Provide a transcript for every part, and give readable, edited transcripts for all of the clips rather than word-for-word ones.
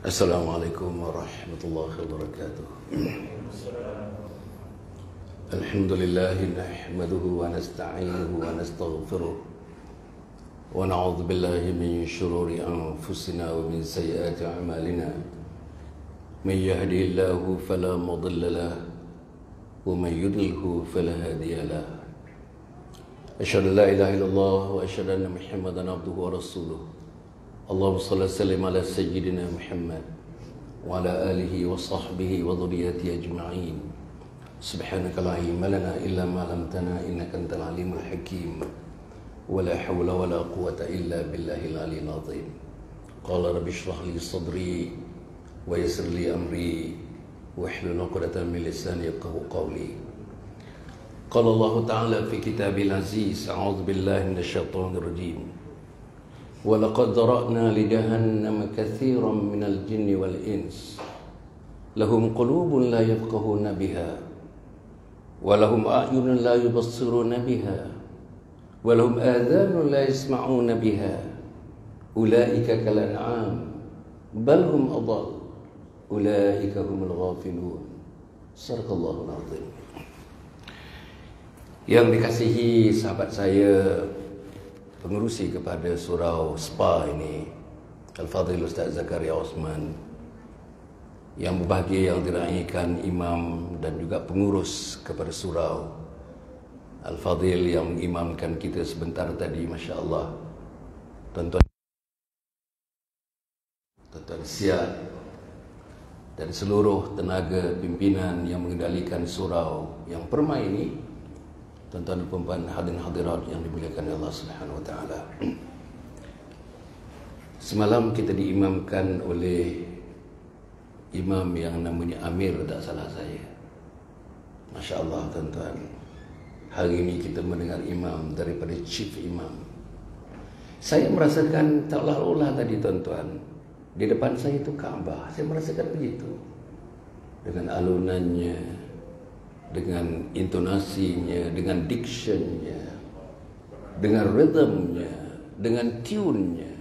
Assalamualaikum warahmatullahi wabarakatuh. Alhamdulillah nahmaduhu wa nasta'inuhu wa nastaghfiruh wa na'udzu billahi min shururi anfusina wa min sayyiati a'malina. Man yahdihillahu fala mudilla lahu wa man yudlilhu fala hadiya lahu. Asyhadu an la ilaha illallah wa asyhadu anna Muhammadan abduhu wa rasuluh. Allahumma salli wa sallim ala sayyidina Muhammad wa ala alihi wa sahbihi wa dhurriyyatihi ajma'in. Subhanaka la ilma lana illa ma 'allamtana innaka antal alimul hakim. Wa la hawla wa la quwwata illa billahil aliyyil azim. Qala rabbi shrah li sadri wa yassir li amri wahlul 'uqdatam min lisani yafqahu qawli. Qala Allah ta'ala fi kitabil aziz, a'udzu billahi minasyaitonir rajim. وَلَقَدْ ذَرَأْنَا لِجَهَنَّمَ كَثِيرًا مِنَ الْجِنِّ وَالْإِنسِ لَهُمْ قُلُوبٌ لَا يَفْقَهُونَ بِهَا وَلَهُمْ أَعْيُنٌ لَا يُبَصِّرُونَ بِهَا وَلَهُمْ آذَانٌ لَا يَسْمَعُونَ بِهَا أُولَئِكَ كَالْأَنْعَامِ بَلْ هُمْ أَضَلُّ أُولَئِكَ هُمُ الْغَافِلُونَ. Sadaqallahul azim. Yang dikasihi sahabat saya, pengurusi kepada surau Spa ini, Al-Fadhil Ustaz Zakaria Osman, yang berbahagia yang diraikan imam dan juga pengurus kepada surau, Al-Fadhil yang mengimamkan kita sebentar tadi, Masya Allah, tuan-tuan Siat, dan seluruh tenaga pimpinan yang mengendalikan surau yang permai ini, tuan-tuan dan puan-puan hadirin hadirat yang dimuliakan Allah Subhanahu wa taala. Semalam kita diimamkan oleh imam yang namanya Amir, tak salah saya. Masya Allah tuan-tuan. Hari ini kita mendengar imam daripada chief imam. Saya merasakan tak olah tadi tuan-tuan, di depan saya itu Kaabah. Saya merasakan begitu. Dengan alunannya, dengan intonasinya, dengan dictionnya, dengan rhythmnya, dengan tune-nya,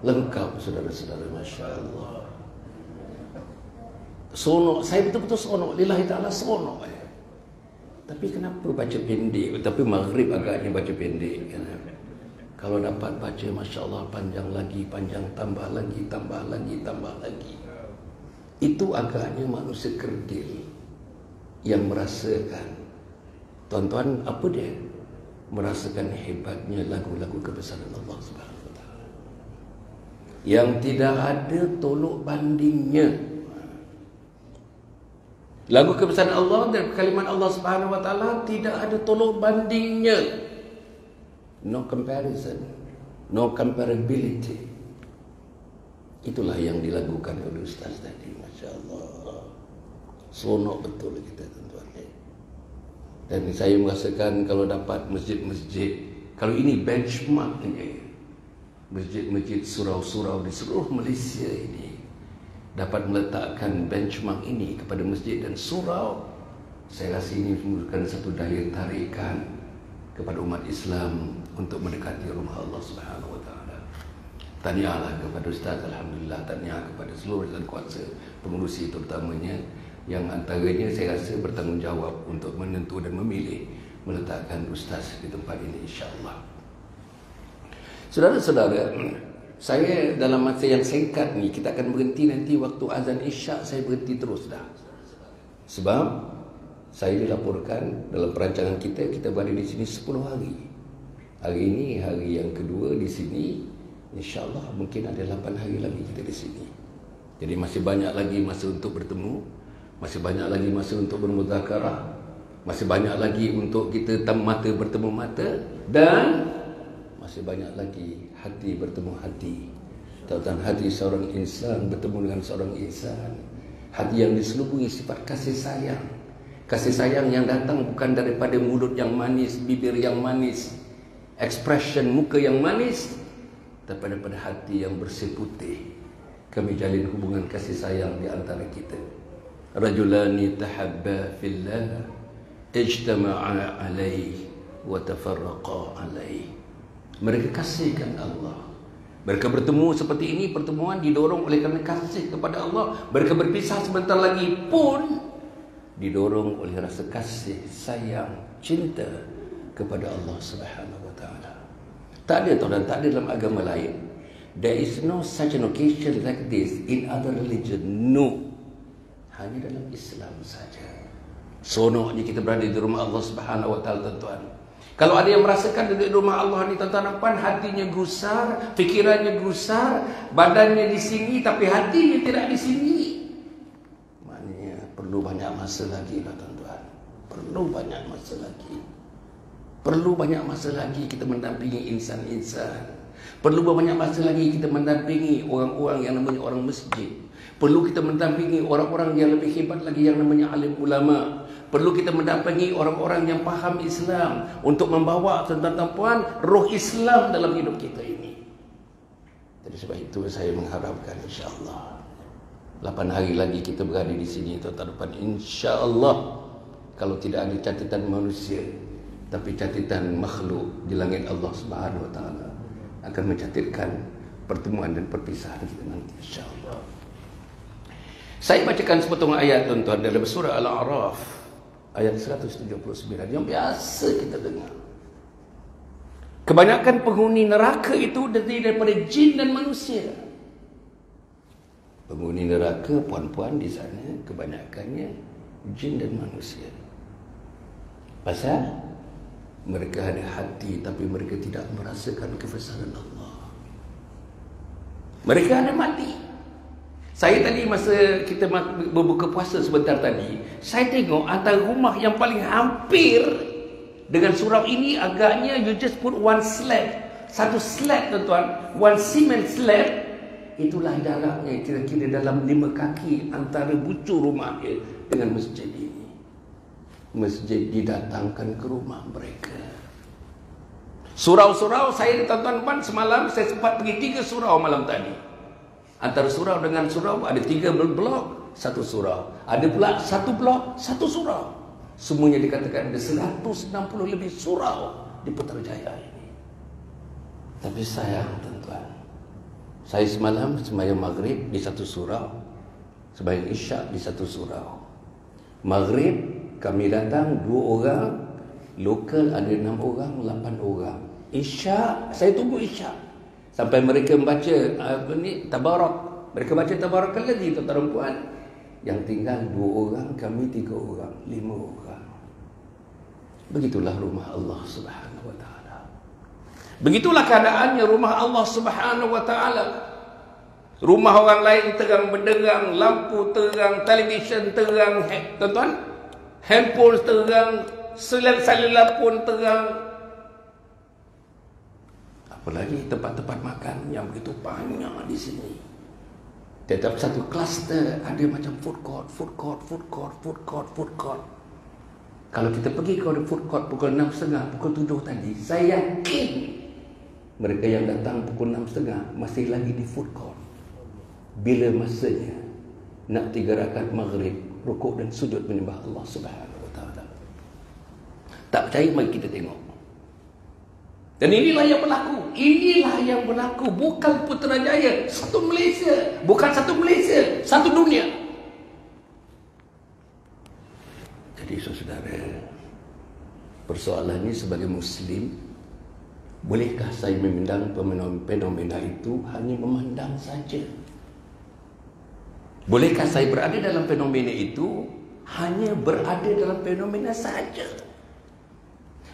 lengkap saudara-saudara, Masya Allah. Sonok, saya betul-betul sonok, lillahi ta'ala sonok. Tapi kenapa baca pendek? Tapi maghrib agaknya baca pendek. Kalau dapat baca, Masya Allah, panjang lagi, panjang, tambah lagi, tambah lagi, tambah lagi. Itu agaknya manusia kerdil yang merasakan, tuan-tuan, apa dia? Merasakan hebatnya lagu-lagu kebesaran Allah Subhanahu wa taala. Yang tidak ada tolok bandingnya. Lagu kebesaran Allah dan kalimat Allah Subhanahu wa taala tidak ada tolok bandingnya. No comparison, no comparability. Itulah yang dilakukan oleh Ustaz tadi, Masya Allah. Sonok betul kita tuan-tuan. Dan saya merasakan kalau dapat masjid-masjid, kalau ini benchmarknya, masjid-masjid surau-surau di seluruh Malaysia ini dapat meletakkan benchmark ini kepada masjid dan surau, saya rasa ini merupakan satu daya tarikan kepada umat Islam untuk mendekati rumah Allah Subhanahu wa taala. Tahniahlah kepada Ustaz, alhamdulillah, tahniah kepada seluruh dan kuasa pengurusi terutamanya, yang antaranya saya rasa bertanggungjawab untuk menentu dan memilih meletakkan Ustaz di tempat ini, insya-Allah. Saudara-saudara, saya dalam masa yang singkat ni, kita akan berhenti nanti waktu azan Isyak, saya berhenti terus dah. Sebab saya dilaporkan dalam perancangan kita berada di sini 10 hari. Hari ini hari yang kedua di sini, insya-Allah mungkin ada 8 hari lagi kita di sini. Jadi masih banyak lagi masa untuk bertemu, masih banyak lagi masa untuk bermuzakarah, masih banyak lagi untuk kita mata bertemu mata, dan masih banyak lagi hati bertemu hati. Tentang hati seorang insan bertemu dengan seorang insan, hati yang diselubungi sifat kasih sayang. Kasih sayang yang datang bukan daripada mulut yang manis, bibir yang manis, expression muka yang manis, tapi daripada hati yang bersih putih. Kami jalin hubungan kasih sayang di antara kita. Rajulani tahabba fillah ijtama'a alaihi wa tafarraqa alaihi. Mereka kasihkan Allah. Mereka bertemu seperti ini, pertemuan didorong oleh kerana kasih kepada Allah. Mereka berpisah sebentar lagi pun didorong oleh rasa kasih, sayang, cinta kepada Allah Subhanahu wa taala. Tak ada tuan, tak ada dalam agama lain. There is no such an occasion like this in other religion. No. Hanya dalam Islam saja. Sonoknya kita berada di rumah Allah Subhanahu wa taala, tuan-tuan. Kalau ada yang merasakan duduk di rumah Allah ni, tuan-tuan, hatinya gusar, fikirannya gusar, badannya di sini tapi hatinya tidak di sini. Maknanya perlu banyak masa lagi lah, tuan-tuan. Perlu banyak masa lagi. Perlu banyak masa lagi kita mendampingi insan-insan. Perlu banyak masa lagi kita mendampingi orang-orang yang namanya orang masjid. Perlu kita mendampingi orang-orang yang lebih hebat lagi yang namanya alim ulama. Perlu kita mendampingi orang-orang yang faham Islam untuk membawa, tuan-tuan dan puan, roh Islam dalam hidup kita ini. Jadi sebab itu saya mengharapkan insya-Allah 8 hari lagi kita berada di sini, tuan-tuan dan puan, insya-Allah, kalau tidak ada catatan manusia tapi catatan makhluk di langit Allah Subhanahu wa taala akan mencatatkan pertemuan dan perpisahan kita nanti insya-Allah. Saya bacakan sepotong ayat, tuan-tuan, dalam surah Al-A'raf ayat 179 yang biasa kita dengar. Kebanyakan penghuni neraka itu terdiri daripada jin dan manusia. Penghuni neraka, puan-puan di sana, kebanyakannya jin dan manusia. Pasal mereka ada hati tapi mereka tidak merasakan kebesaran Allah. Mereka ada mati. Saya tadi masa kita berbuka puasa sebentar tadi, saya tengok antara rumah yang paling hampir dengan surau ini agaknya you just put one slab. Satu slab, tuan-tuan, one cement slab, itulah jaraknya kira-kira dalam 5 kaki antara bucur rumah dia dengan masjid ini. Masjid didatangkan ke rumah mereka. Surau-surau saya, tuan-tuan, semalam saya sempat pergi 3 surau malam tadi. Antara surau dengan surau ada 3 blok, 1 surau. Ada pula 1 blok, 1 surau. Semuanya dikatakan ada 160 lebih surau di Putrajaya ini. Tapi sayang, tuan-tuan, saya semalam sembahyang maghrib di 1 surau, sembahyang isyak di 1 surau. Maghrib kami datang 2 orang, lokal ada 6 orang, 8 orang. Isyak, saya tunggu isyak sampai mereka membaca tabarak. Mereka baca tabarak lagi, tuan-tuan dan puan. Yang tinggal 2 orang, kami 3 orang, 5 orang. Begitulah rumah Allah Subhanahu wa taala. Begitulah keadaannya rumah Allah Subhanahu wa taala. Rumah orang lain terang benderang, lampu terang, televisyen terang, tuan-tuan, handphone terang, selular pun terang. Apalagi tempat-tempat makan yang begitu banyak di sini. Tetap satu kluster ada macam food court. Kalau kita pergi ke food court pukul 6.30, pukul 7 tadi, saya yakin mereka yang datang pukul 6.30 masih lagi di food court. Bila masanya nak 3 rakaat maghrib, rukuk dan sujud menyembah Allah Subhanahu wa taala. Tak percaya, mari kita tengok. Dan inilah yang berlaku. Inilah yang berlaku. Bukan Putrajaya, satu Malaysia. Bukan satu Malaysia, satu dunia. Jadi saudara, persoalannya sebagai Muslim, bolehkah saya memandang fenomena itu hanya memandang saja? Bolehkah saya berada dalam fenomena itu hanya berada dalam fenomena saja?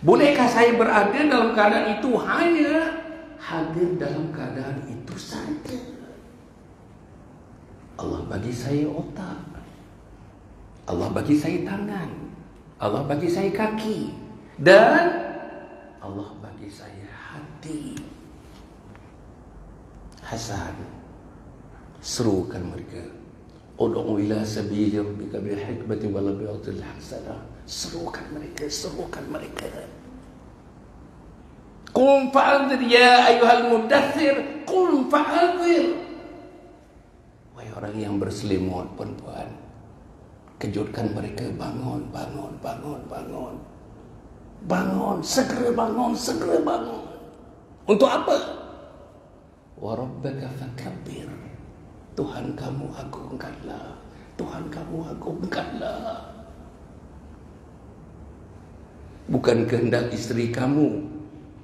Bolehkah saya berada dalam keadaan itu hanya hadir dalam keadaan itu saja? Allah bagi saya otak, Allah bagi saya tangan, Allah bagi saya kaki, dan Allah bagi saya hati. Hasan, serukan mereka, ud'u ila sabili rabbika bil hikmati wal mau'izatil hasanah. Serukan mereka, serukan mereka. Qum fa'anzir ya ayyuhal mudaththir, qum fa'anzir. Wahai orang yang berselimut, puan-puan, kejutkan mereka, bangun, bangun, bangun, bangun. Bangun, segera bangun, segera bangun. Untuk apa? Wa rabbaka fakabbir. Tuhan kamu agungkanlah. Tuhan kamu agungkanlah. Bukan kehendak isteri kamu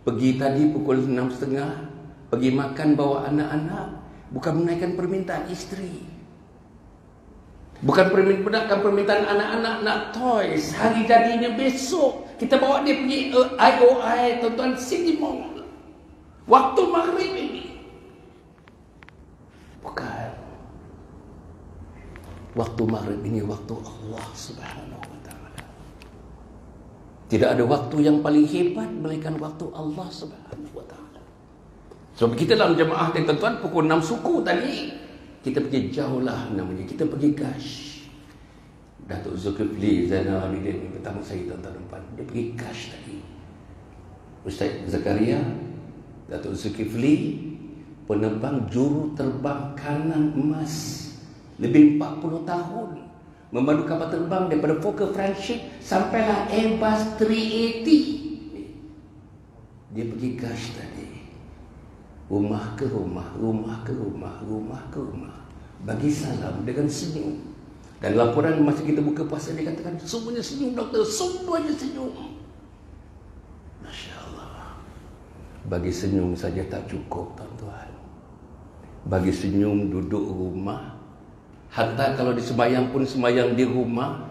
pergi tadi pukul 6.30, pergi makan bawa anak-anak, bukan menaikkan permintaan isteri. Bukan permintaan anak-anak nak toys, hari jadinya besok. Kita bawa dia pergi IOI, tuan-tuan, City Mall. Waktu maghrib ini. Bukan. Waktu maghrib ini waktu Allah Subhanahu wa ta'ala. Tidak ada waktu yang paling hebat melainkan waktu Allah Subhanahu wa ta'ala. Sebab kita dalam jemaah ni tuan-tuan, pukul 6 suku tadi, kita pergi jauh lah namanya. Kita pergi Gash. Datuk Zulkifli Zainal Abidin ni pertama saya tuan-tuan. Dia pergi Gash tadi. Ustaz Zakaria, Datuk Zulkifli, penerbang juru terbang kanan emas. Lebih 40 tahun. Memandu kapal terbang daripada Fokker Friendship sampailah Airbus 380. Dia pergi Gash tadi. Rumah ke rumah, rumah ke rumah, rumah ke rumah. Bagi salam dengan senyum. Dan laporan masa kita buka puasa dia katakan, semuanya senyum doktor, semuanya senyum. Masya Allah. Bagi senyum saja tak cukup tuan-tuan. Bagi senyum duduk rumah, hatta kalau disembahyang pun sembahyang di rumah,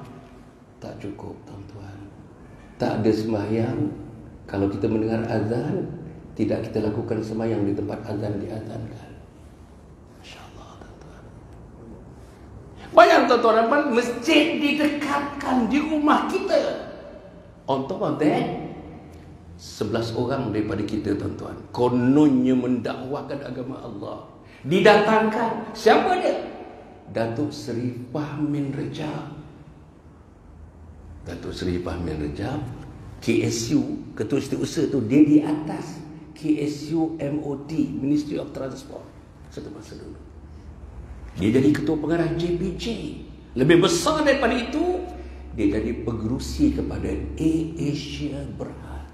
tak cukup tuan-tuan. Tak ada sembahyang kalau kita mendengar azan, tidak kita lakukan sembahyang di tempat azan diazankan. Masya Allah tuan-tuan. Bayang tuan-tuan, masjid didekatkan di rumah kita. On top of that, 11 orang daripada kita tuan-tuan kononnya mendakwakan agama Allah. Didatangkan. Siapa dia? Datuk Seri Fahmin Rajab. Datuk Seri Fahmin Rajab, KSU, Ketua Setiausaha tu dia di atas KSU MOT, Ministry of Transport satu masa dulu. Dia jadi ketua pengarah JPJ. Lebih besar daripada itu, dia jadi pengerusi kepada AirAsia Berhad,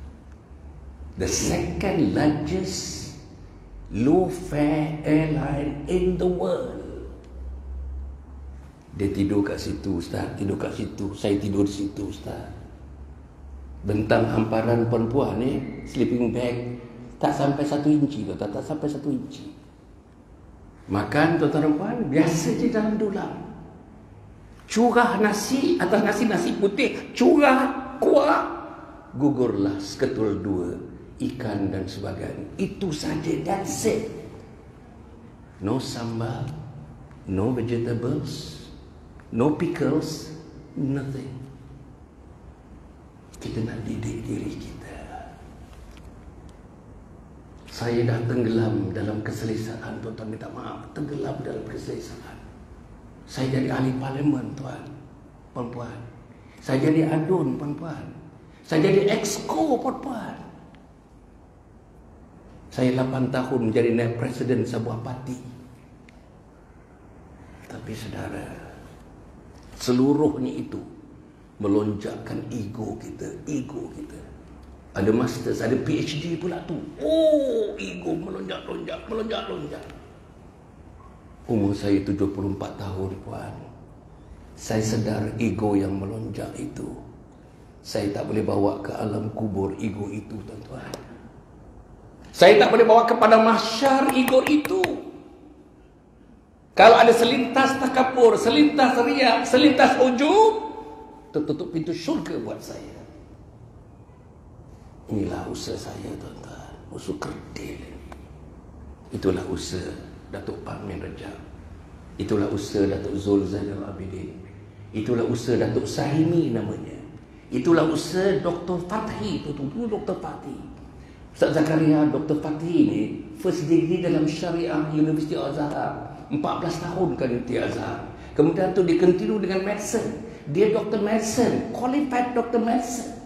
the second largest low fare airline in the world. Dia tidur kat situ ustaz, tidur kat situ, saya tidur di situ ustaz. Bentang hamparan perempuan ni, sleeping bag tak sampai 1 inci tu, tak sampai 1 inci. Makan tuan-tuan puan biasa je dalam dulang. Curah nasi atas nasi putih, curah kuah, gugurlah seketul 2 ikan dan sebagainya. Itu saja, that's it. No sambal, no vegetables, no pickles, nothing. Kita nak didik diri kita. Saya dah tenggelam dalam keselesaan, tuan-tuan, minta maaf, tenggelam dalam keselesaan. Saya jadi ahli parlimen, tuan, puan-puan. Saya jadi adun, puan-puan. Saya jadi exco, puan-puan. Saya 8 tahun menjadi naib presiden sebuah parti. Tapi saudara, seluruhnya itu melonjakkan ego kita. Ada masters, ada PhD pula tu. Oh, ego melonjak. Umur saya 74 tahun, puan. Saya sedar ego yang melonjak itu. Saya tak boleh bawa ke alam kubur ego itu, tuan-tuan. Saya tak boleh bawa kepada mahsyar ego itu. Kalau ada selintas takabur, selintas riak, selintas ujub, tertutup pintu syurga buat saya. Inilah usaha saya, tuan-tuan. Usaha kerdil. Itulah usaha Datuk Fahmin Rajab. Itulah usaha Datuk Zul Zainal Abidin. Itulah usaha Datuk Sahimi namanya. Itulah usaha Dr. Fathi. Dulu Dr. Fathi. Ustaz Zakaria, Dr. Fathi ni first degree dalam Syariah University Azhar. 14 tahun kan University Azhar. Kemudian tu dia continue dengan medicine. Dia Dr. Medicine, qualified Dr. Medicine.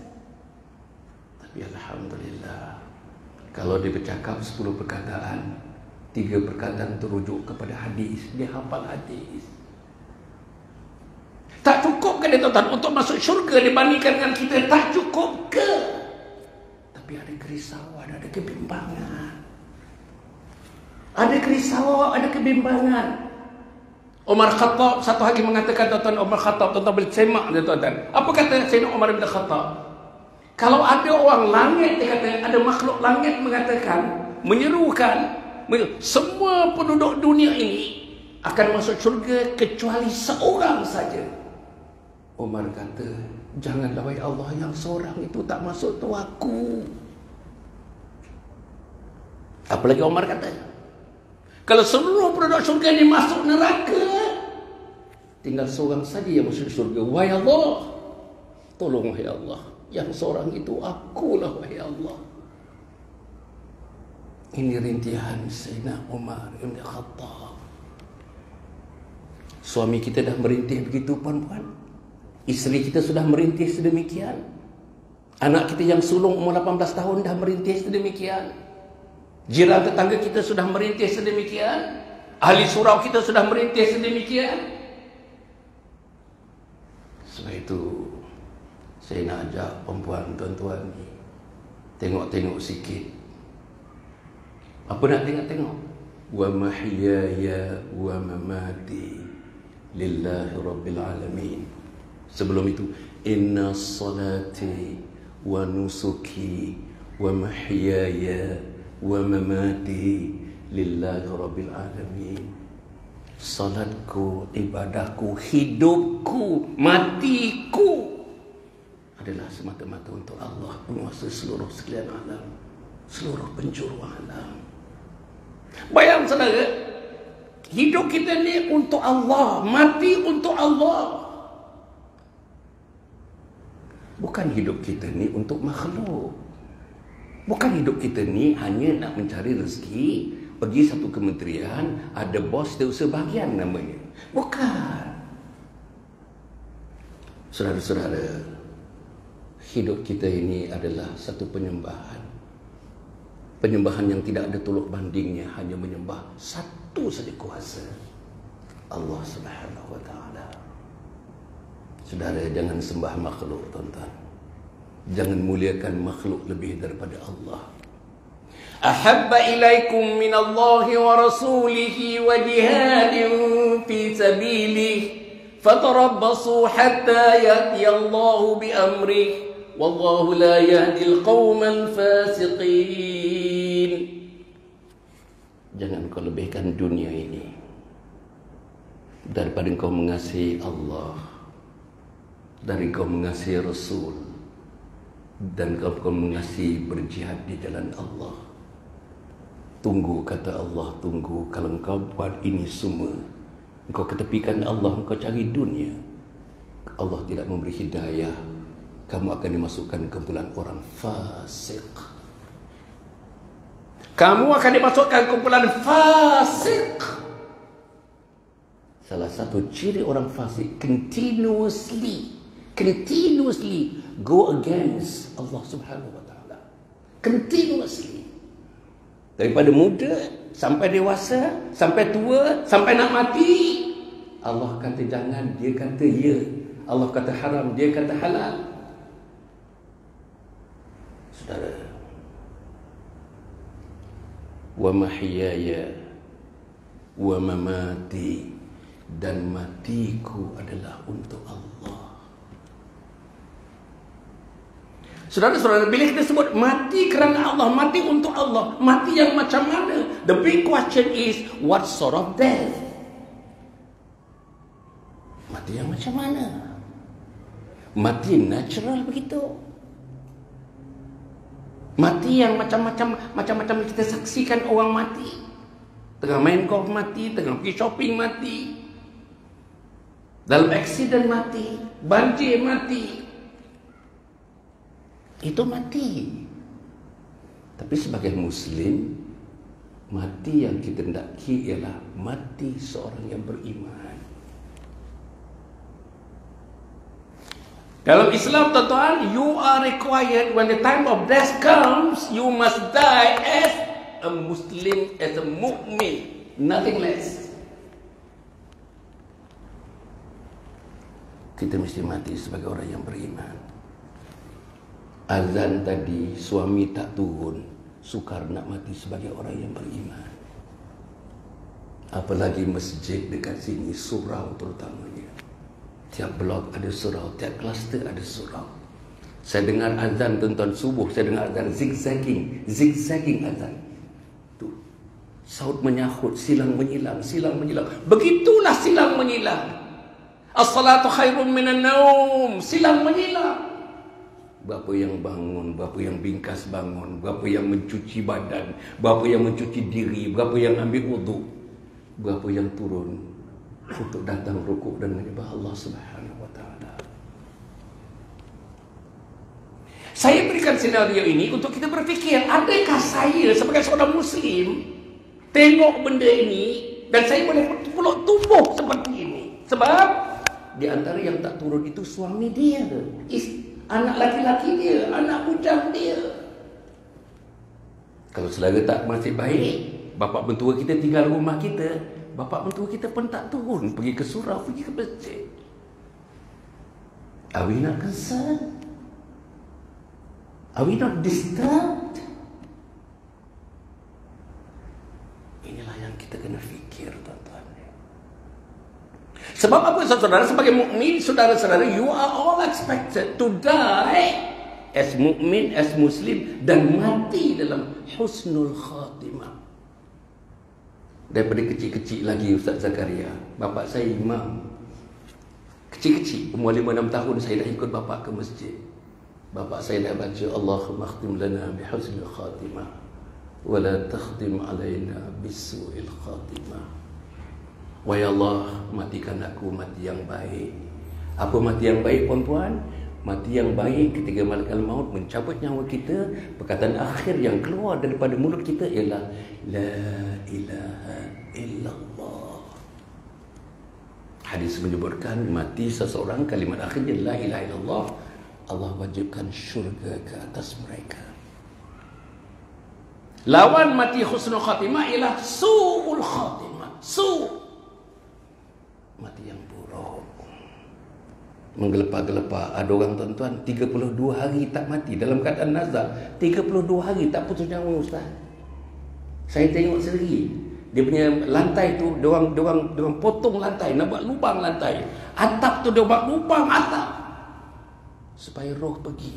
Tapi alhamdulillah, kalau dia bercakap 10 perkataan, 3 perkataan terujuk kepada hadis. Dia hafal hadis. Tak cukup ke dia, tuan-tuan, untuk masuk syurga dibandingkan dengan kita? Tak cukup ke? Tapi ada kerisauan, ada kebimbangan. Ada kerisauan, ada kebimbangan. Umar Khattab satu hari mengatakan, tuan-tuan, Umar Khattab, tuan-tuan boleh semak dia, tuan-tuan. Apa kata Sayyidina Umar bin Khattab? Kalau ada orang langit, dia kata, ada makhluk langit mengatakan, menyerukan, semua penduduk dunia ini akan masuk syurga kecuali seorang saja. Umar kata, janganlah wahai Allah, yang seorang itu tak masuk tu aku. Apalagi Umar kata, kalau seluruh penduduk syurga ini masuk neraka, tinggal seorang saja yang masuk syurga. Wahai Allah, tolong wahai Allah, yang seorang itu akulah wahai Allah. Ini rintihan Sayyidina Umar bin Khattab. Suami kita dah merintih begitu, puan-puan. Isteri kita sudah merintih sedemikian. Anak kita yang sulung umur 18 tahun dah merintih sedemikian. Jiran tetangga kita sudah merintih sedemikian. Ahli surau kita sudah merintih sedemikian. Sebab itu saya nak ajak perempuan, tuan-tuan ni, tengok-tengok sikit. Apa nak tengok-tengok? Wa mahyaya wa mamati lillahi rabbil alamin. Sebelum itu, inna salati wa nusuki wa mahyaya wa mamati lillahi rabbil alamin. Salatku, ibadahku, hidupku, matiku adalah semata-mata untuk Allah, penguasa seluruh sekalian alam, seluruh penjuru alam. Bayang saudara, hidup kita ni untuk Allah, mati untuk Allah. Bukan hidup kita ni untuk makhluk. Bukan hidup kita ni hanya nak mencari rezeki, pergi satu kementerian, ada bos dia usaha bahagian namanya. Bukan. Saudara-saudara, hidup kita ini adalah satu penyembahan. Penyembahan yang tidak ada tolak bandingnya, hanya menyembah satu saja kuasa, Allah Subhanahu wa taala. Saudara, jangan sembah makhluk, tuan-tuan. Jangan muliakan makhluk lebih daripada Allah. Ahabba ilaikum minallahi wa rasulihi wa jihadin fi sabilihi fatarabbasu hatta ya'tiyallahu bi amrih wallahu la yahdil qaumal fasiqin. Jangan kau lebihkan dunia ini daripada kau mengasihi Allah, dari kau mengasihi Rasul, dan kau mengasihi berjihad di jalan Allah. Tunggu, kata Allah, tunggu. Kalau engkau buat ini semua, engkau ketepikan Allah, engkau cari dunia, Allah tidak memberi hidayah, kamu akan dimasukkan ke kumpulan orang fasik. Kamu akan dimasukkan ke kumpulan fasik. Salah satu ciri orang fasik, continuously go against Allah Subhanahu wa taala. Continuously. Daripada muda sampai dewasa, sampai tua, sampai nak mati, Allah kata jangan, dia kata ya. Allah kata haram, dia kata halal. Saudara, wa mahyaya wa mamati, dan matiku adalah untuk Allah. Saudara-saudara, bila kita sebut mati kerana Allah, mati untuk Allah, mati yang macam mana? The big question is, what sort of death? Mati yang macam mana? Mati natural begitu? Mati yang macam-macam kita saksikan orang mati. Tengah main golf mati, tengah pergi shopping mati, dalam aksiden mati, banjir mati. Itu mati. Tapi sebagai Muslim, mati yang kita hendaki ialah mati seorang yang beriman. Dalam Islam, tuan-tuan, you are required, when the time of death comes, you must die as a Muslim, as a mu'min, nothing less. Kita mesti mati sebagai orang yang beriman. Azan tadi, suami tak turun, sukar nak mati sebagai orang yang beriman. Apalagi masjid dekat sini, surau terutamanya. Tiap blok ada surau, tiap kluster ada surau. Saya dengar azan tuan-tuan subuh, saya dengar azan zigzagging azan. Tu saut menyahut, silang menyilang. Begitulah silang menyilang. As-salatu khairum minan naum, silang menyilang. Berapa yang bangun, berapa yang bingkas bangun, berapa yang mencuci badan, berapa yang mencuci diri, berapa yang ambil wuduk, berapa yang turun untuk datang rukuk dan menyembah Allah Subhanahu wa taala. Saya berikan senario ini untuk kita berfikir, adakah saya sebagai seorang muslim tengok benda ini dan saya boleh tumbuh seperti ini? Sebab di antara yang tak turun itu suami dia, anak laki-laki dia, anak bujang dia. Kalau selera tak masih baik, bapa mentua kita tinggal rumah kita, bapa mentua kita pun tak turun pergi ke surau, pergi ke masjid. Are we not concerned? Are we not disturbed? Inilah yang kita kena fikir, tuan-tuan. Sebab apa, saudara? Sebagai mukmin, saudara-saudara, you are all expected to die as mukmin, as muslim, dan mati dalam husnul khatimah. Daripada kecil-kecil lagi, Ustaz Zakaria, bapa saya imam. Kecil-kecil, umur 5-6 tahun saya dah ikut bapa ke masjid. Bapa saya dah baca, Allahumma khtim lana bihusnul khatimah wa la takhtim alaina bisu'il khatimah. Wahai Allah, matikan aku mati yang baik. Apa mati yang baik, puan-puan? Mati yang baik ketika malaikat maut mencabut nyawa kita, perkataan akhir yang keluar daripada mulut kita ialah La ilaha illallah. Hadis menyebutkan mati seseorang kalimat akhirnya La ilaha illallah, Allah wajibkan syurga ke atas mereka. Lawan mati husnul khatimah ialah su'ul khatimah. Mati yang buruk, menggelepar-gelepar. Ada orang, tuan-tuan, 32 hari tak mati dalam keadaan nazar. 32 hari tak putus nyawa, Ustaz. Saya tengok sendiri. Dia punya lantai tu, diorang potong lantai, nak buat lubang lantai. Atap tu dia buat lubang atap supaya roh pergi.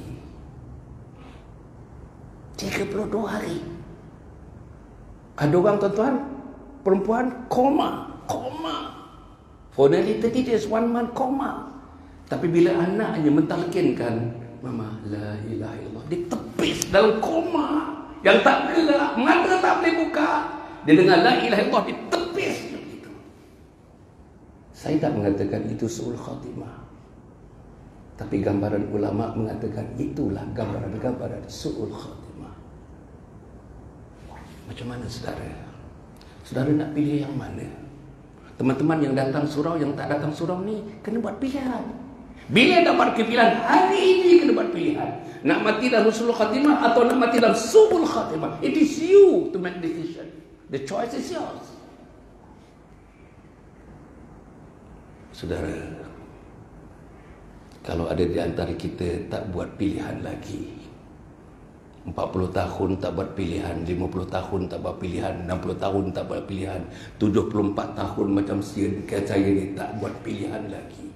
32 hari. Ada orang, tuan-tuan, perempuan koma. For nearly 30 days, 1 month koma. Tapi bila anaknya mentalkinkan, Mama, la ilaha illallah, dia tepis dalam koma, yang tak gerak, mata tak boleh buka. Dia dengar la ilaha illallah, dia tepis begitu. Saya tak mengatakan itu su'ul khatimah, tapi gambaran ulama mengatakan itulah gambaran su'ul khatimah. Macam mana, saudara? Saudara nak pilih yang mana? Teman-teman yang datang surau, yang tak datang surau ni kena buat pilihan. Bila dapat pilihan, hari ini kena buat pilihan. Nak mati dalam husnul khatimah atau nak mati dalam su'ul khatimah. It is you to make decision. The choice is yours. Saudara, kalau ada di antara kita tak buat pilihan lagi, 40 tahun tak buat pilihan, 50 tahun tak buat pilihan, 60 tahun tak buat pilihan, 74 tahun macam saya ni tak buat pilihan lagi.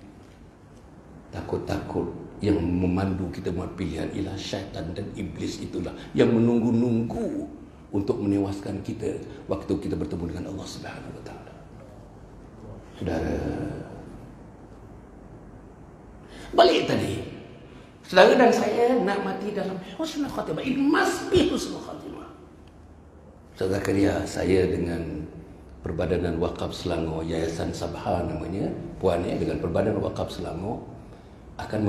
Takut-takut yang memandu kita buat pilihan ialah syaitan dan iblis. Itulah yang menunggu-nunggu untuk menewaskan kita waktu kita bertemu dengan Allah Subhanahu wa taala. Saudara, balik tadi, saudara dan saya nak mati dalam husnul khatimah. It must be husnul khatimah. Saudara Zakaria, saya dengan Perbadanan Wakaf Selangor, Yayasan Sabha namanya, puan dengan Perbadanan Wakaf Selangor akan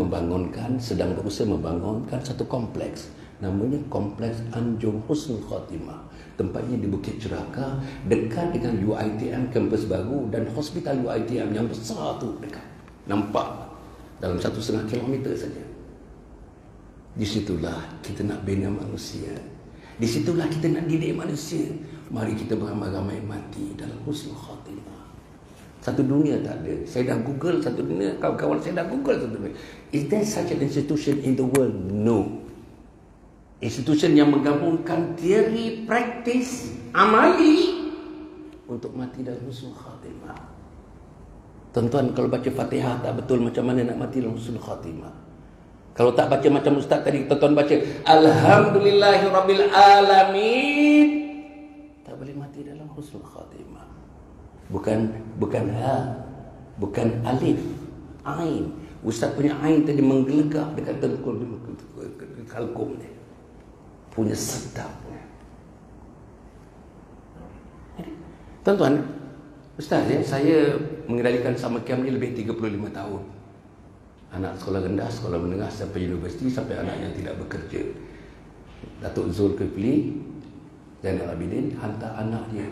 sedang berusaha membangunkan satu kompleks. Namanya Kompleks Anjung Husnul Khatimah. Tempatnya di Bukit Ceraka, dekat dengan UiTM kampus baru dan hospital UiTM yang besar tu dekat. Nampak dalam 1,5 kilometer saja. Di situlah kita nak bina manusia. Di situlah kita nak didik manusia. Mari kita beramai-ramai mati dalam husnul khatimah. Satu dunia tak ada. Saya dah Google satu dunia. Kawan-kawan saya dah Google satu dunia. Is there such an institution in the world? No. Institution yang menggabungkan teori, praktis, amali untuk mati dalam husnul khatimah. Tuan-tuan, kalau baca Fatihah tak betul, macam mana nak mati dalam husnul khatimah? Kalau tak baca macam Ustaz tadi, tuan-tuan baca Alhamdulillahirabbil alamin, tak boleh mati dalam husnul khatimah. Bukan ha, bukan alif, ain. Ustaz punya ain tadi menggelegak dekat tengkul kalkum dia. Punya sedapnya. Tuan-tuan, Ustaz ya, saya mengendalikan sama Kiam ni lebih 35 tahun. Anak sekolah rendah, sekolah menengah, sampai universiti, sampai anak yang tidak bekerja. Datuk Zulkifli Zainal Abidin hantar anak dia.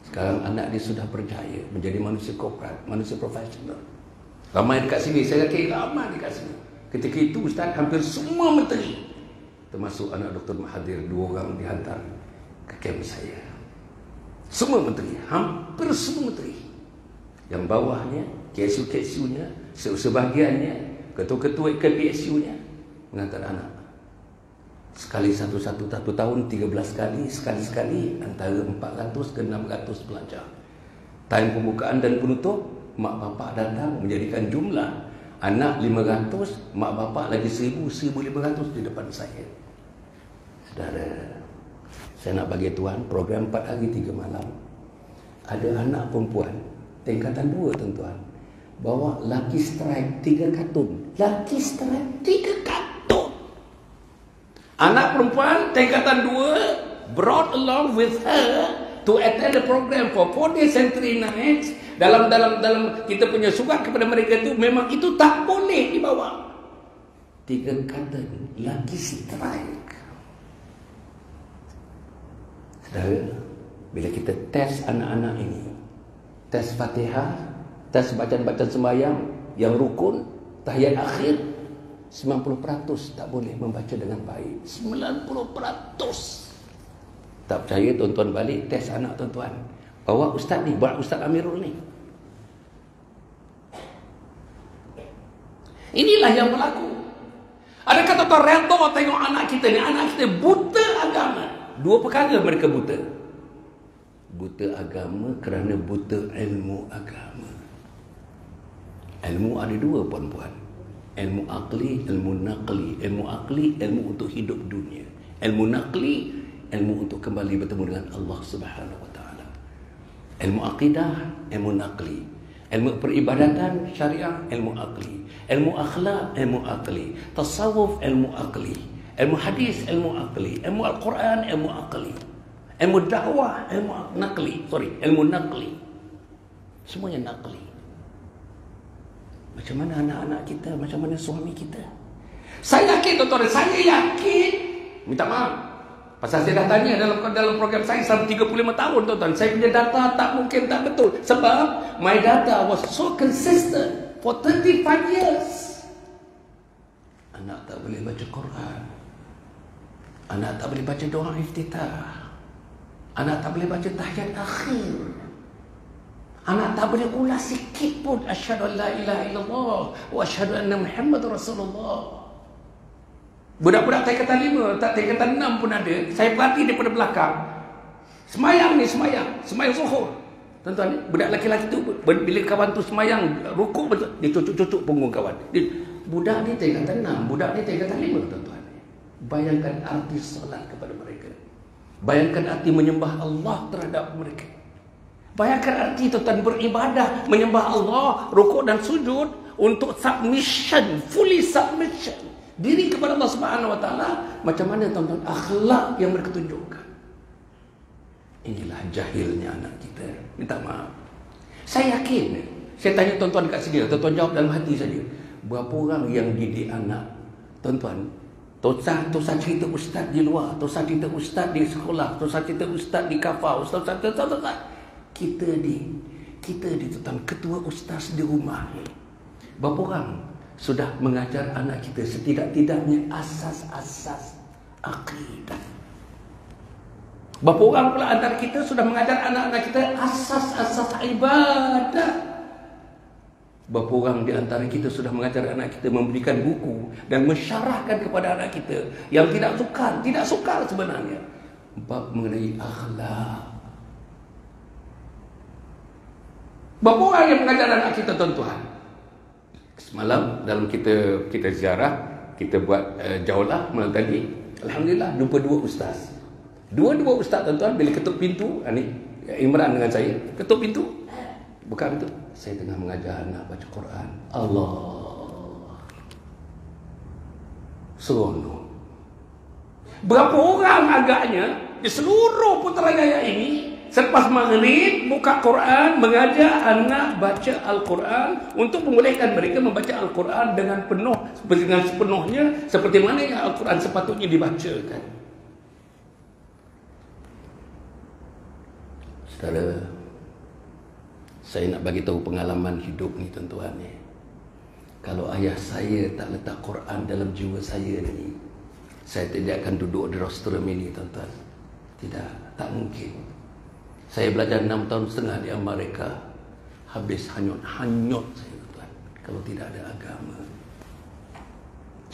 Sekarang anak dia sudah berjaya menjadi manusia korporat, manusia profesional. Ramai dekat sini, saya yakin ramai dekat sini. Ketika itu Ustaz, hampir semua menteri, termasuk anak Dr. Mahathir, 2 orang dihantar ke kamp saya. Semua menteri, hampir semua menteri. Yang bawahnya, KSU-KSU-nya, sebahagiannya, ketua-ketua KPSU-nya menghantar anak. Sekali satu tahun 13 kali, sekali-sekali antara 400 ke 600 pelajar. Time pembukaan dan penutup, mak bapak datang menjadikan jumlah anak 500, mak bapak lagi 1,000, 1,500 di depan saya. Saudara, saya nak bagi tuan program 4 hari 3 malam. Ada anak perempuan tingkatan 2, tuan-tuan, bawa Lucky Strike 3 kartun. Lucky Strike 3 kartun. Anak perempuan tingkatan 2 brought along with her to attend the program for 4 days and 3 nights. Dalam kita punya surat kepada mereka itu, memang itu tak boleh dibawa. 3 kartun Lucky Strike. Saudara, bila kita tes anak-anak ini, tes Fatihah, tes bacaan-bacaan sembahyang yang rukun, tahiyat akhir, 90% tak boleh membaca dengan baik. 90%. Tak percaya, tuan-tuan balik tes anak tuan-tuan. Bawa ustaz ni, bawa Ustaz Amirul ni. Inilah yang berlaku. Adakah tuan-tuan redha tengok anak kita ni? Anak kita buta agama. 2 perkara mereka buta. Buta agama kerana buta ilmu agama. Ilmu ada 2, puan-puan. Ilmu akli, ilmu naqli. Ilmu akli, ilmu untuk hidup dunia. Ilmu naqli, ilmu untuk kembali bertemu dengan Allah Subhanahu wa taala. Ilmu akidah, ilmu naqli. Ilmu peribadatan syariah, ilmu akli. Ilmu akhlak, ilmu akli. Tasawuf, ilmu akli. Ilmu hadis, ilmu akli. Ilmu Al-Quran, ilmu akli. Ilmu dakwah, ilmu naqli. Ilmu naqli. Semuanya naqli. Macam mana anak-anak kita, macam mana suami kita. Saya yakin, tuan-tuan, saya yakin. Minta maaf, pasal saya dah tanya dalam program saya selama 35 tahun, tuan-tuan. Saya punya data tak mungkin tak betul. Sebab my data was so consistent for 35 years. Anak tak boleh baca Quran. Anak tak boleh baca doa iftitah. Anak tak boleh baca tahiyat akhir. Anak tak boleh ulas sikit pun asyhadu an la ilaha illallah wa asyhadu anna Muhammadar Rasulullah. Budak-budak tingkatan 5, tak tingkatan 6 pun ada. Saya perhati daripada belakang. Semayang zuhur. Tuan-tuan, budak lelaki-lelaki tu bila kawan tu semayang rukuk betul, dia cucuk-cucuk punggung kawan. Budak ni tingkatan 6, budak ni tingkatan 5, tuan-tuan. Bayangkan arti salat kepada mereka. Bayangkan arti menyembah Allah terhadap mereka. Bayangkan arti tuan-tuan beribadah, menyembah Allah, rukuk dan sujud untuk submission, fully submission diri kepada Allah Subhanahu wa taala. Macam mana tuan-tuan akhlak yang mereka tunjukkan. Inilah jahilnya anak kita. Minta maaf. Saya yakin, saya tanya tuan-tuan kat sini, tuan-tuan jawab dalam hati saja. Berapa orang yang didik anak? Tuan-tuan, Tosah cerita ustaz di luar, tosah cerita ustaz di sekolah, tosah cerita ustaz di kafah, ustaz. Kita di tuan, ketua ustaz di rumah. Berapa orang sudah mengajar anak kita setidak-tidaknya asas-asas akidah? Berapa orang pula antara kita sudah mengajar anak-anak kita asas-asas ibadah? Berapa orang di antara kita sudah mengajar anak kita memberikan buku dan mensyarahkan kepada anak kita yang tidak sukar sebenarnya bab mengenai akhlak. Berapa orang yang mengajar anak kita tuan-tuan? Semalam dalam kita ziarah, kita buat jaulah malam tadi, alhamdulillah jumpa dua ustaz. Dua ustaz tuan-tuan, bila ketuk pintu, ni Imran dengan saya, ketuk pintu, buka pintu, saya tengah mengajar anak baca Quran. Allah, seronok. Berapa orang agaknya di seluruh Putrajaya ini selepas maghrib buka Quran, mengajar anak baca Al-Quran untuk membolehkan mereka membaca Al-Quran dengan sepenuhnya seperti mana yang Al-Quran sepatutnya dibacakan. Saudara, saya nak bagi tahu pengalaman hidup ni tuan-tuan ni. Kalau ayah saya tak letak Quran dalam jiwa saya ni, saya tidak akan duduk di rostrum ini tuan-tuan. Tidak, tak mungkin. Saya belajar 6 tahun setengah di Amerika, habis hanyut saya tuan, kalau tidak ada agama.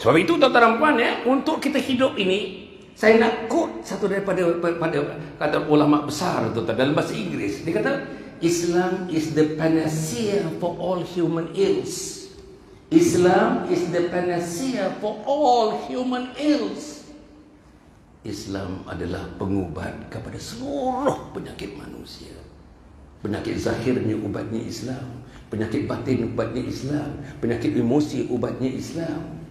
Sebab itu tuan-tuan dan puan ya, untuk kita hidup ini, saya nak quote satu daripada kata ulama besar tuan-tuan dalam bahasa Inggeris. Dia kata, Islam is the panacea for all human ills. Islam is the panacea for all human ills. Islam adalah pengubat kepada seluruh penyakit manusia. Penyakit zahirnya ubatnya Islam, penyakit batin ubatnya Islam, penyakit emosi ubatnya Islam,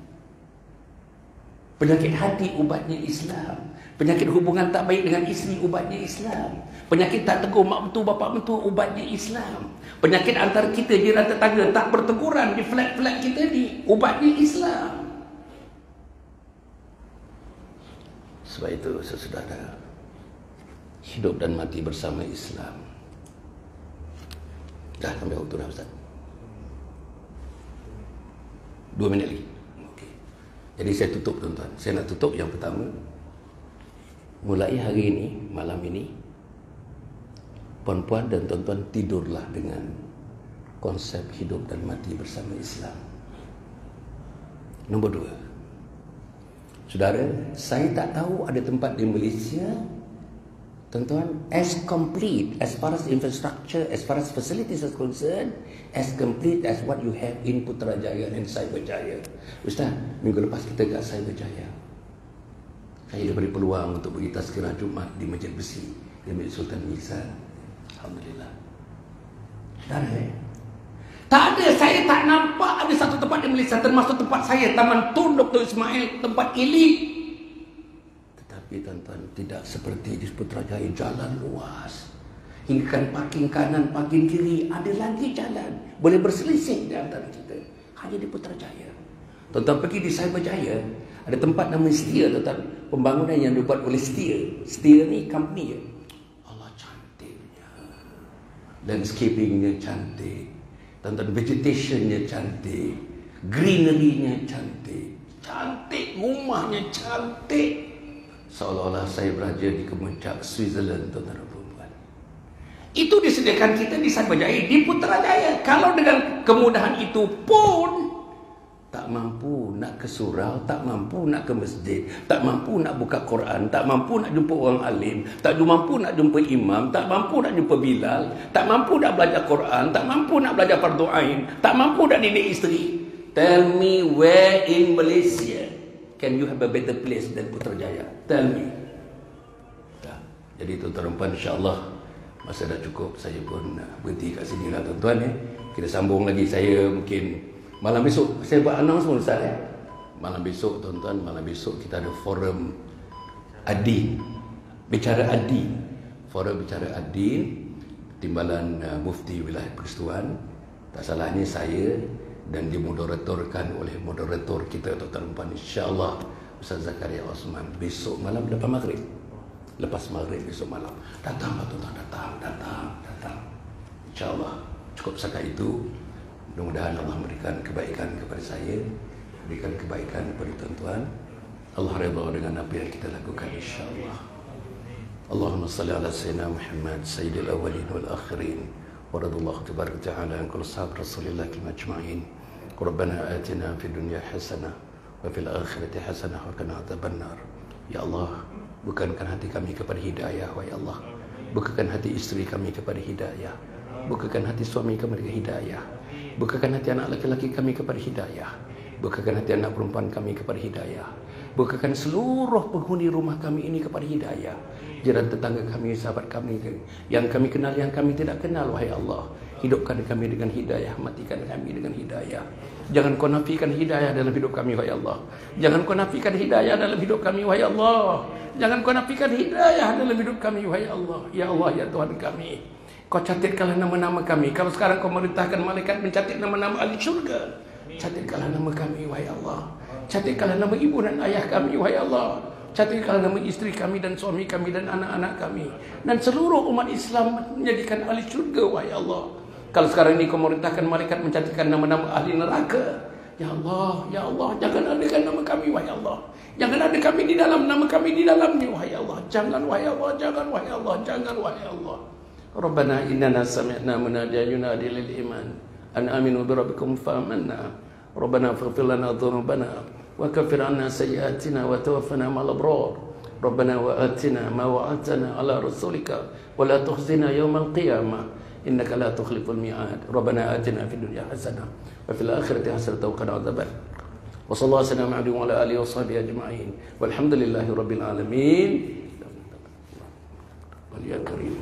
penyakit hati ubatnya Islam, penyakit hubungan tak baik dengan isteri ubatnya Islam, penyakit tak tegur mak mentua bapa mentua ubatnya Islam, penyakit antara kita jiran tetangga tak berteguran di flat-flat kita ni ubatnya Islam. Sebab itu saudara, hidup dan mati bersama Islam. Dah sampai waktu dah Ustaz, 2 minit lagi. Okay. Jadi saya tutup tuan-tuan. Saya nak tutup yang pertama. Mulai hari ini, malam ini, puan-puan dan tuan-tuan tidurlah dengan konsep hidup dan mati bersama Islam. Nombor 2, saudara, saya tak tahu ada tempat di Malaysia, tuan-tuan, as complete as far as infrastructure, as far as facilities is concerned, as complete as what you have in Putrajaya and Cyberjaya. Ustaz, minggu lepas kita kat Cyberjaya. Saya diberi peluang untuk pergi tazkirah Jumaat di Masjid Besi, di Masjid Sultan Mizan. Alhamdulillah. Saudara, tak ada, saya tak nampak ada satu tempat di Malaysia, termasuk tempat saya, Taman Tun Dr. Ismail, tempat elit. Tetapi tuan-tuan, tidak seperti di Putrajaya, jalan luas. Hingga kan parking kanan, parking kiri, ada lagi jalan. Boleh berselisih di antara kita. Hanya di Putrajaya. Tuan-tuan pergi di Cyberjaya, ada tempat nama Setia, tuan-tuan. Pembangunan yang dibuat oleh Setia. Setia ni company ya. Allah, cantiknya. Landscapingnya cantik. Tuan-tuan, vegetationnya cantik, greenery-nya cantik, rumahnya cantik. Seolah-olah saya berada di kemuncak Switzerland, tuan-tuan dan puan. Itu disediakan kita di Cyberjaya, di Putrajaya. Kalau dengan kemudahan itu pun tak mampu nak ke surau, tak mampu nak ke masjid, tak mampu nak buka Quran, tak mampu nak jumpa orang alim, tak mampu nak jumpa imam, tak mampu nak jumpa Bilal, tak mampu nak belajar Quran, tak mampu nak belajar fardu ain, tak mampu nak didik isteri. Tell me where in Malaysia can you have a better place than Putrajaya? Tell me. Jadi tuan-tuan, insya-Allah masa dah cukup, saya pun berhenti kat sini lah tuan-tuan ya. Kita sambung lagi, saya mungkin malam besok saya buat announcement Ustaz ya. Malam besok tuan-tuan, malam besok kita ada forum Adin, bicara Adin. Forum bicara Adin, timbalan Mufti Wilayah Persekutuan. Tak salahnya saya, dan dimoderatorkan oleh moderator kita tuan-tuan, insya-Allah Ustaz Zakaria Osman. Besok malam lepas maghrib. Lepas maghrib besok malam. Datang tuan-tuan, datang. Insya-Allah. Cukup setakat itu. Mudah-mudahan Allah memberikan kebaikan kepada saya, berikan kebaikan kepada tuan-tuan. Allah redha dengan apa yang kita lakukan, insya-Allah. Allahumma salli ala sayyidina Muhammad sayyidil awwalin wal akhirin wa radallahu tabaraka ta'ala an kulli sahabat Rasulillah ajma'in. Rabbana atina fid dunya hasanah wa fil akhirati hasanah wa qina adzabannar. Ya Allah, bukankan hati kami kepada hidayah, wahai Allah. Bukakan hati isteri kami kepada hidayah. Bukakan hati suami kami dengan hidayah. Bukakan hati anak laki-laki kami kepada hidayah. Bukakan hati anak perempuan kami kepada hidayah. Bukakan seluruh penghuni rumah kami ini kepada hidayah. Jiran tetangga kami, sahabat kami, yang kami kenal, yang kami tidak kenal, wahai Allah, hidupkan kami dengan hidayah, matikan kami dengan hidayah. Jangan kau nafikan hidayah dalam hidup kami, wahai Allah. Jangan kau nafikan hidayah dalam hidup kami, wahai Allah. Jangan kau nafikan hidayah dalam hidup kami, wahai Allah. Ya Allah, ya Tuhan kami, kau catatkanlah nama-nama kami. Kalau sekarang kau merintahkan malaikat mencatat nama-nama ahli syurga, catatkanlah nama kami, wahai Allah. Catatkanlah nama ibu dan ayah kami, wahai Allah. Catatkanlah nama isteri kami dan suami kami dan anak-anak kami, dan seluruh umat Islam menjadikan ahli syurga, wahai Allah. Kalau sekarang ini kau merintahkan malaikat mencatatkan nama-nama ahli neraka, ya Allah, ya Allah, jangan adakan nama kami, wahai Allah. Jangan ada kami di dalam, nama kami di dalamnya, wahai Allah. Jangan, wahai Allah, jangan, wahai Allah, jangan, wahai Allah. Rabbana innana sami'na munadiyan yunadi lil iman an aminu bi rabbikum fa amanna. Rabbana faghfir lana dhunubana wa kaffir 'anna sayyi'atina wa tawaffana ma'al abrar. Rabbana wa atina ma wa'adtana 'ala rasulika wa la tukhzina yawmal qiyamah innaka la tukhliful mi'ad. Rabbana atina fid dunya hasanah wa fil akhirati hasanah wa qina adzaban. Wa sallallahu alaihi wa ala alihi wa sahbihi ajma'in. Walhamdulillahi rabbil alamin. Wal ya karim.